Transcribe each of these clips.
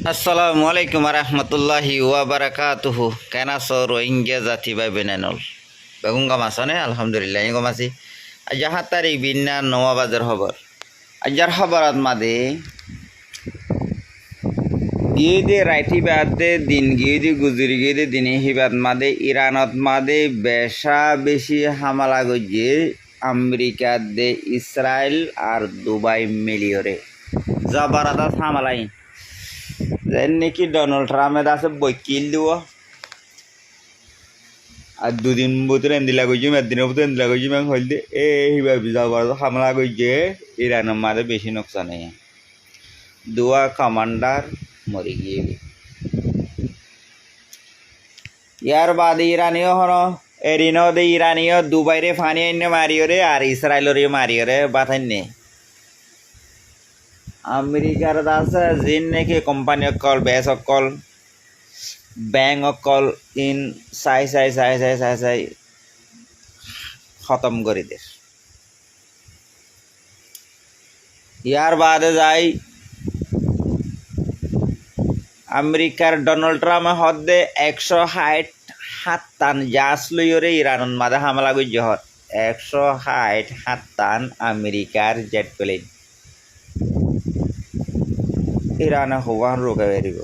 আসসালামু আলাইকুম রহমতুল্লাহি ওয়াবারাকাতুহু কেন আছো রোহিঙ্গা জাতি বা বেনানল বেগুন গাম আছো নে আলহামদুলিল্লাহ গম আছি আজ 7 তারিখ বিন্না নওয়াবাজের খবর আজার খবরাত মাদে গিয়ে দে রাইটি বাদ দে দিন গিয়ে দি গুজরি গিয়ে দে দিনে হিবাদ মাদে ইরানত মাদে বেশা বেশি হামলা গজিয়ে আমেরিকা দে ইসরায়েল আর দুবাই মিলিয়রে জবরদস্ত হামলাই যেন নাকি ডোনাল্ড ট্রাম্পের আছে বইকিল দিব আর দুদিন ভিতরে এন্দিলা গইছি একদিনের ভিতরে এন্দিলা গইছি ম্যাং হইল দে হিবা যাবার হামলা গইছে ইরানের মাঝে বেশি নোকসান নেই দুয়া কমান্ডার মরে গিয়ে ইয়ার বাদে ইরানীয় হন এরিনো দে ইরানীয় দুবাইরে ফানি এনে মারিও রে আর ইসরায়েলরে মারিও রে বাথাইনে আমেরিকার আছে জিন নাকি কোম্পানি অকল বেস অকল ব্যাংক অকল ইন চাই খতম করে দে ইয়ার বাদে যাই আমেরিকার ডোনাল্ড ট্রাম্প হদে 167 টান জাহাজ লইরে ইরানের মাঝে হামলা করছে হত 167 টান আমেরিকার জেট প্লেন ইরানে হওয়ান রোগা বেরিব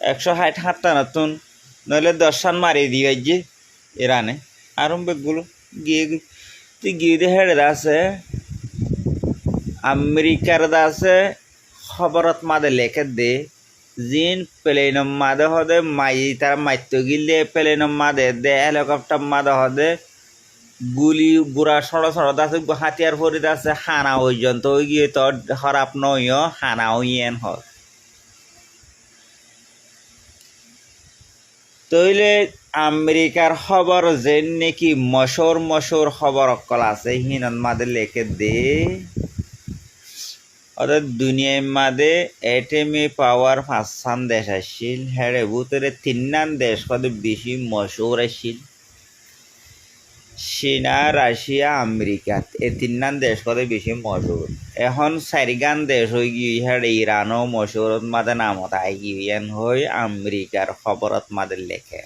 167 টান নতুন নইলে 10 টান মারি দিয়ে যে ইরানে আরম্ভগুলো গিয়ে তুই গিয়ে দে হেড়ে আছে আমেরিকার আছে খবরত মাদে লেখে দে জিন প্লেন মাদে হদে মাই তার মাইতো গিলে প্লেন মাদে দে হেলিকপ্টার মাদে হদে গুলি বুড়া সড় আছে হাতিয়ার ফরিদ আছে হানা পর্যন্ত গিয়ে তোর খারাপ নইও হানা ইয়েন হয় তইলে আমেরিকার খবর যে নাকি মশোর খবর অকল আছে হিনন মাদে লেখে দে অর্থাৎ দুনিয়ার মাঝে এটমি পাওয়ার 5 দেশ আসছিল হেড়ে ভিতরে 3 দেশ কত বেশি মশহুর আসছিল চীনা রাশিয়া আমেরিকা এই 3 দেশ কত বেশি মশহুর এখন 4 দেশ হয়ে গিয়ে হেড়ে ইরানও মশহুরত মাঝে নামত আই গিয়েন হয়ে আমেরিকার খবরত মাঝে লেখে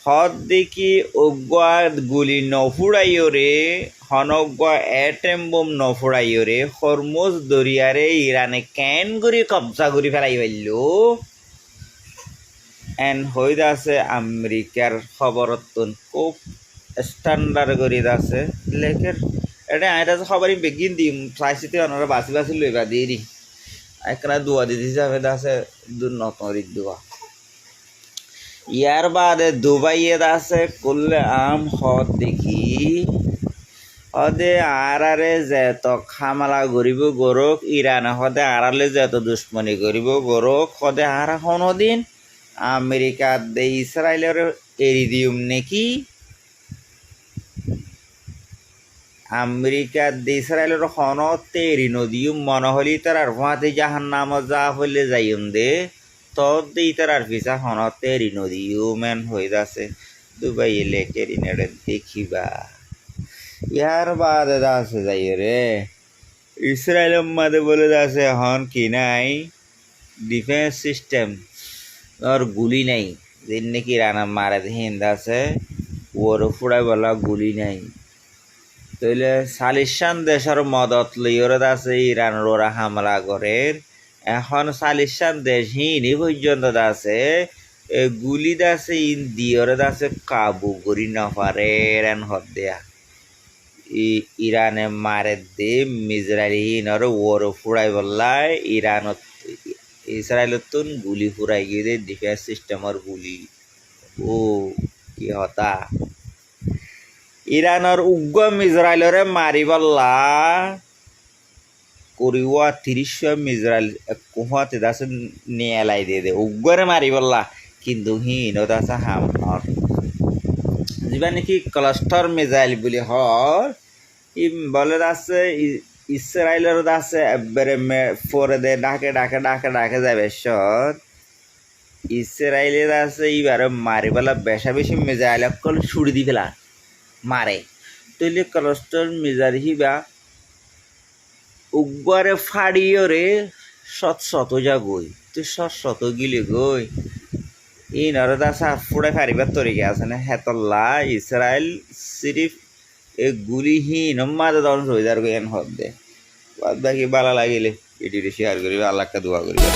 হদ দেখি অজ্ঞা গুলি নফুড়াইও রে হনজ্ঞা এটেম বোম নফুড়াইও রে হরমুজ দরিয়ারে ইরানে কেন করে কবজা করে ফেলাই ফেলল এন হইদ আছে আমেরিকার খবরত খুব স্ট্যান্ডার্ড করে আছে লেখের এটা এটা খবরই বেগিন দিম চাইছিতে ওনারা বাসি লইবা দিয়ে দি একটা দোয়া দিতে যাবে আছে নতরিক দোয়া ইয়ার বাদে দুবাইয়ের আছে করলে আম হদ দেখি হদে আরারে যেত খামালা গরিব গরক ইরানে হদে আড়ালে যেত দুশ্মনী গরিব গরক হদে আর দিন আমেরিকা দে ইসরায়েলের এরি দিউম নাকি আমেরিকা দে ইসরায়েলের হনতে এরি নদিউম মনে হলি তার আর ভাতে জাহান নাম যা হইলে যাইম দে তোর দিই তার আর ভিসা হনতে রিনদি ইউম্যান হয়ে আছে দুবাই লেকে রিনেডে দেখিবা ইয়ার বাদে আছে যাই রে ইসরায়েলের মাঝে বলে আছে হন কি নাই ডিফেন্স সিস্টেম আর গুলি নাই যেন নাকি রানা মারে হিন্দ আছে ওর ফুড়াই বলা গুলি নাই তাইলে সালিশান দেশের মদত লইরে আছে ইরানের ওরা হামলা করে এখন সালিশান দেশ হিনি পর্যন্ত আছে গুলি আছে ইন্দিয়রে আছে কাবু করি না পারে এরান হদ দেয়া ইরানে মারে দে ইসরায়েলি হিনর ওর ফুড়াই বললাই ইরানত ইসরায়েলত গুলি ফুরাই গিয়ে দে ডিফেন্স সিস্টেমের গুলি ও কি হতা ইরানের উগ্গম ইসরায়েলরে মারি বললা করিওয়া 30 ইসরায়েল কুহাতে দাসে নিয়ে এলাই দিয়ে দে উগ্গরে মারি বললা কিন্তু হিনত আছে হামর যেবা নাকি ক্লাস্টার মিসাইল বলি হর ই বলে আছে ইসরায়েলের আছে একবারে ফোরে দে ডাকে যাবে সত ইসরায়েলের আছে এইবারে মারি বলা বেশি মিসাইল অকল ছুড়ি দি ফেলা মারে তৈলে ক্লাস্টার মিসাইল হিবা উগবারে ফাড়িও রে শত যা গই তুই শত গিলি গই ইনরে দা সাফ ফুড়ে ফারিবার তরিকা আছে না হেতল্লা ইসরায়েল সিরিফ এ গুলি হিন মাঝে তখন সইদার গই এন হদ দে বাদ বাকি বালা লাগিলে এটি শেয়ার করিবে আল্লাহকে দোয়া করিবে